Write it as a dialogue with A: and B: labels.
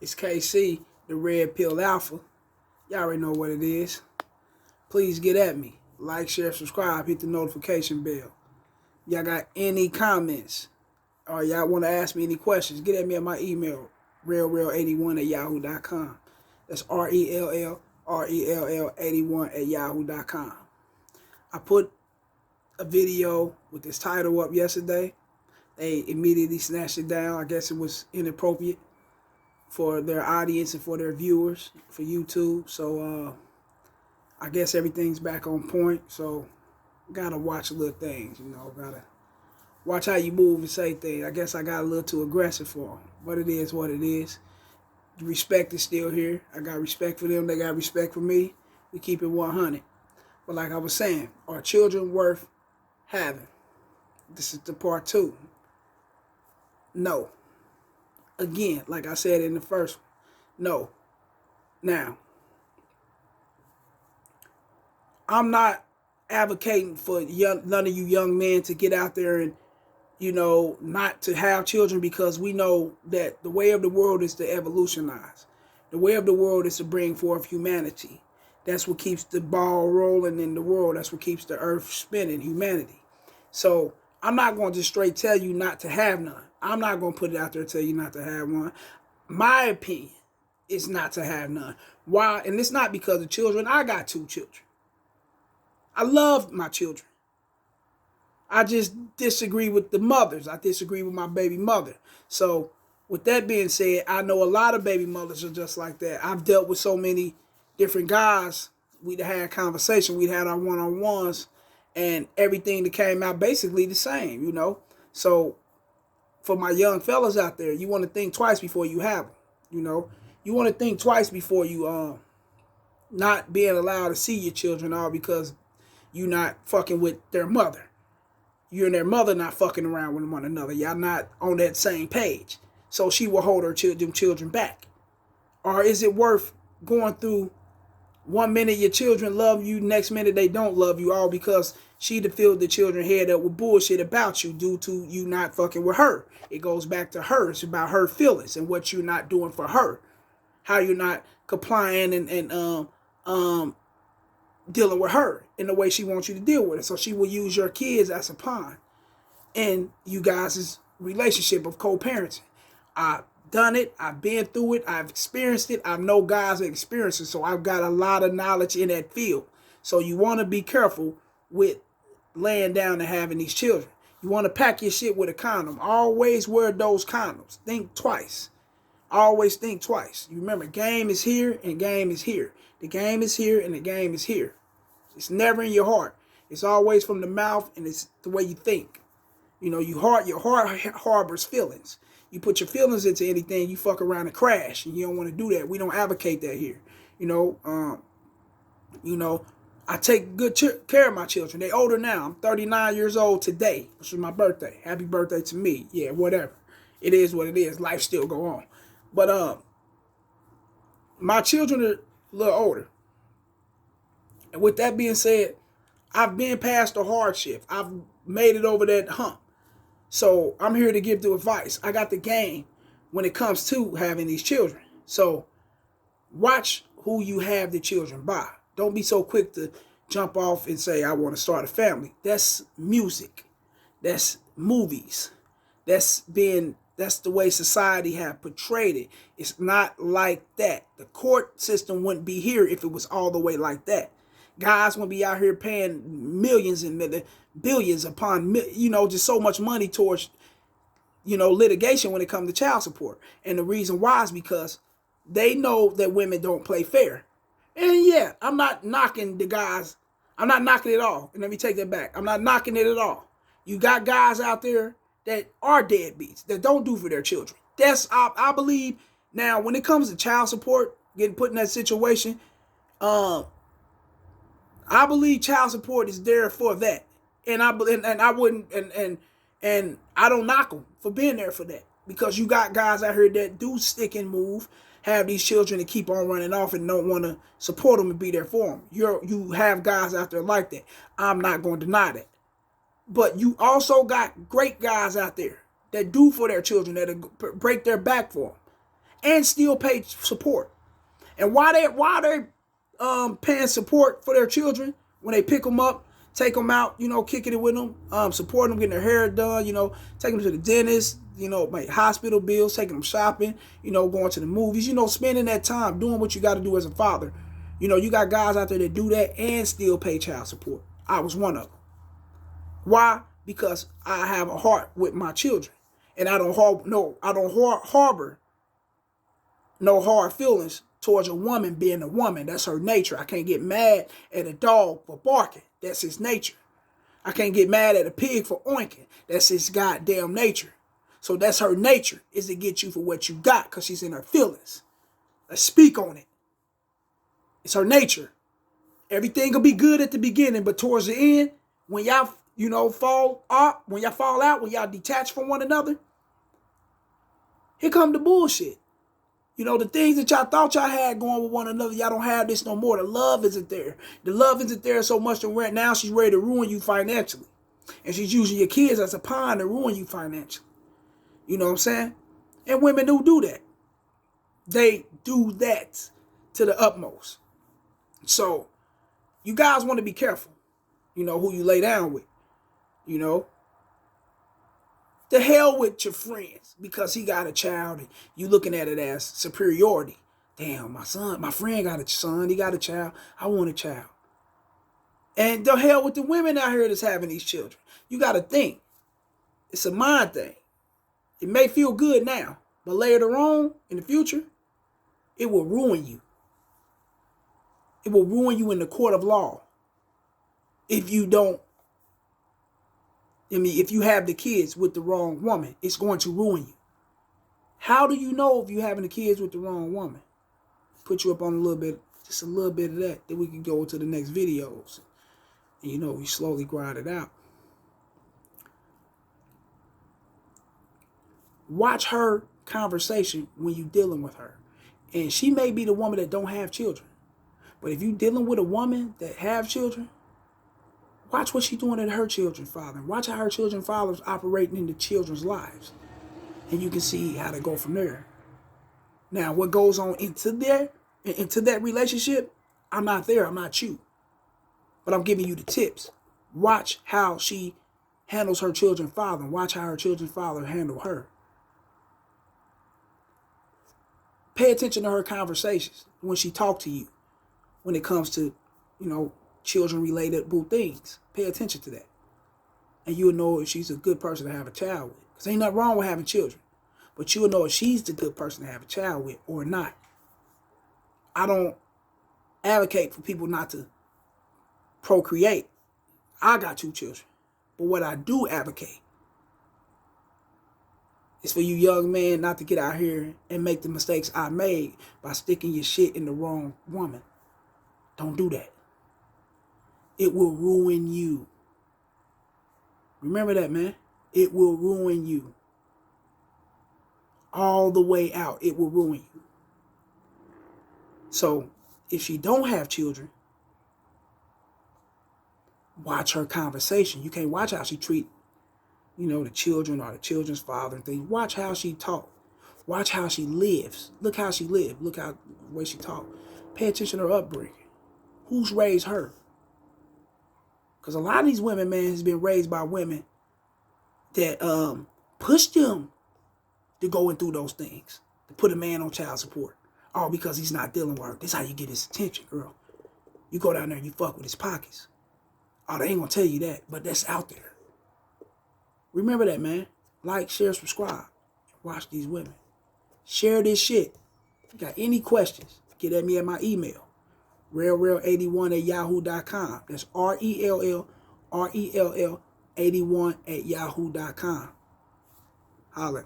A: It's KC, the Red Pill Alpha. Y'all already know what it is. Please get at me. Like, share, subscribe, hit the notification bell. Y'all got any comments or y'all want to ask me any questions, get at me at my email, rellrell81@yahoo.com. That's RELLRELL81@yahoo.com. I put a video with this title up yesterday. They immediately snatched it down. I guess it was inappropriate for their audience and for their viewers for YouTube. So I guess everything's back on point. So gotta watch little things, gotta watch how you move and say things. I guess I got a little too aggressive for them, but it is what it is. The respect is still here. I got respect for them. They got respect for me. We keep it 100. But like I was saying, are children worth having? This is the part 2. No. Again, like I said in the first one, no. Now, I'm not advocating for none of you young men to get out there and, not to have children, because we know that the way of the world is to evolutionize. The way of the world is to bring forth humanity. That's what keeps the ball rolling in the world. That's what keeps the earth spinning, humanity. So I'm not going to just straight tell you not to have none. I'm not going to put it out there and tell you not to have one. My opinion is not to have none. Why? And it's not because of children. I got 2 children. I love my children. I just disagree with the mothers. I disagree with my baby mother. So with that being said, I know a lot of baby mothers are just like that. I've dealt with so many different guys. We'd had conversation. We'd had our one-on-ones, and everything that came out basically the same, So for my young fellas out there, you want to think twice before you have them, You want to think twice before you not being allowed to see your children, all because you not fucking with their mother. You and their mother not fucking around with one another. Y'all not on that same page. So she will hold her them children back. Or is it worth going through 1 minute your children love you, next minute they don't love you, all because she filled the children head up with bullshit about you due to you not fucking with her. It goes back to her. It's about her feelings and what you're not doing for her. How you're not complying and dealing with her in the way she wants you to deal with it. So she will use your kids as a pawn in you guys' relationship of co-parenting. I've done it. I've been through it. I've experienced it. I know guys that experience it. So I've got a lot of knowledge in that field. So you want to be careful with laying down and having these children. You want to pack your shit with a condom. Always wear those condoms. Think twice. Always think twice. You remember, game is here and game is here. The game is here and the game is here. It's never in your heart. It's always from the mouth, and it's the way you think. Your heart harbors feelings. You put your feelings into anything, you fuck around and crash, and you don't want to do that. We don't advocate that here. I take good care of my children. They older now. I'm 39 years old today, which was my birthday. Happy birthday to me. Yeah, whatever. It is what it is. Life still go on. But my children are a little older. And with that being said, I've been past the hardship. I've made it over that hump. So I'm here to give the advice. I got the game when it comes to having these children. So watch who you have the children by. Don't be so quick to jump off and say, I want to start a family. That's music. That's movies. That's the way society have portrayed it. It's not like that. The court system wouldn't be here if it was all the way like that. Guys wouldn't be out here paying millions and billions upon, just so much money towards, litigation when it comes to child support. And the reason why is because they know that women don't play fair. And yeah, I'm not knocking the guys. I'm not knocking it all. And let me take that back. I'm not knocking it at all. You got guys out there that are deadbeats, that don't do for their children. I believe, now, when it comes to child support, getting put in that situation, I believe child support is there for that. And I wouldn't, and I don't knock them for being there for that. Because you got guys out here that do stick and move, have these children that keep on running off and don't want to support them and be there for them. You have guys out there like that. I'm not going to deny that. But you also got great guys out there that do for their children, that break their back for them. and still pay support. And why they paying support for their children when they pick them up, take them out, you know, kicking it with them, supporting them, getting their hair done, you know, taking them to the dentist, you know, make hospital bills, taking them shopping, you know, going to the movies, you know, spending that time doing what you got to do as a father. You know, you got guys out there that do that and still pay child support. I was one of them. Why? Because I have a heart with my children, and I don't harbor no hard feelings towards a woman being a woman. That's her nature. I can't get mad at a dog for barking. That's his nature. I can't get mad at a pig for oinking. That's his goddamn nature. So that's her nature, is to get you for what you got, because she's in her feelings. Let's speak on it. It's her nature. Everything will be good at the beginning, but towards the end, when y'all, you know, fall out, when y'all detach from one another, here come the bullshit. You know, the things that y'all thought y'all had going with one another, y'all don't have this no more. The love isn't there. The love isn't there so much that right now she's ready to ruin you financially. And she's using your kids as a pawn to ruin you financially. You know what I'm saying? And women do that. They do that to the utmost. So, you guys want to be careful, you know, who you lay down with. You know, the hell with your friends because he got a child and you looking at it as superiority. Damn, my friend got a son, he got a child, I want a child. And the hell with the women out here that's having these children. You got to think, it's a mind thing. It may feel good now, but later on in the future, it will ruin you. It will ruin you in the court of law. If you don't, if you have the kids with the wrong woman, it's going to ruin you. How do you know if you're having the kids with the wrong woman? Put you up on just a little bit of that. Then we can go to the next videos. And you know, we slowly grind it out. Watch her conversation when you're dealing with her. And she may be the woman that don't have children. But if you're dealing with a woman that have children, watch what she's doing to her children's father. Watch how her children's father's operating in the children's lives. And you can see how to go from there. Now, what goes on into that relationship, I'm not there. I'm not you. But I'm giving you the tips. Watch how she handles her children's father. Watch how her children's father handle her. Pay attention to her conversations when she talks to you. When it comes to, you know, children-related things. Pay attention to that. And you'll know if she's a good person to have a child with. Because ain't nothing wrong with having children. But you'll know if she's the good person to have a child with or not. I don't advocate for people not to procreate. I got 2 children. But what I do advocate is for you young men not to get out here and make the mistakes I made by sticking your shit in the wrong woman. Don't do that. It will ruin you. Remember that, man. It will ruin you. All the way out, it will ruin you. So, if she don't have children, watch her conversation. You can't watch how she treat, you know, the children or the children's father and things. Watch how she talk. Watch how she lives. Look how she lived. Look how the way she talk. Pay attention to her upbringing. Who's raised her? Because a lot of these women, man, has been raised by women that pushed them to go through those things. To put a man on child support. All because he's not dealing with her. This is how you get his attention, girl. You go down there and you fuck with his pockets. Oh, they ain't going to tell you that, but that's out there. Remember that, man. Like, share, subscribe. Watch these women. Share this shit. If you got any questions, get at me at my email. RellRell81@yahoo.com. That's RellRell81@yahoo.com. Holler.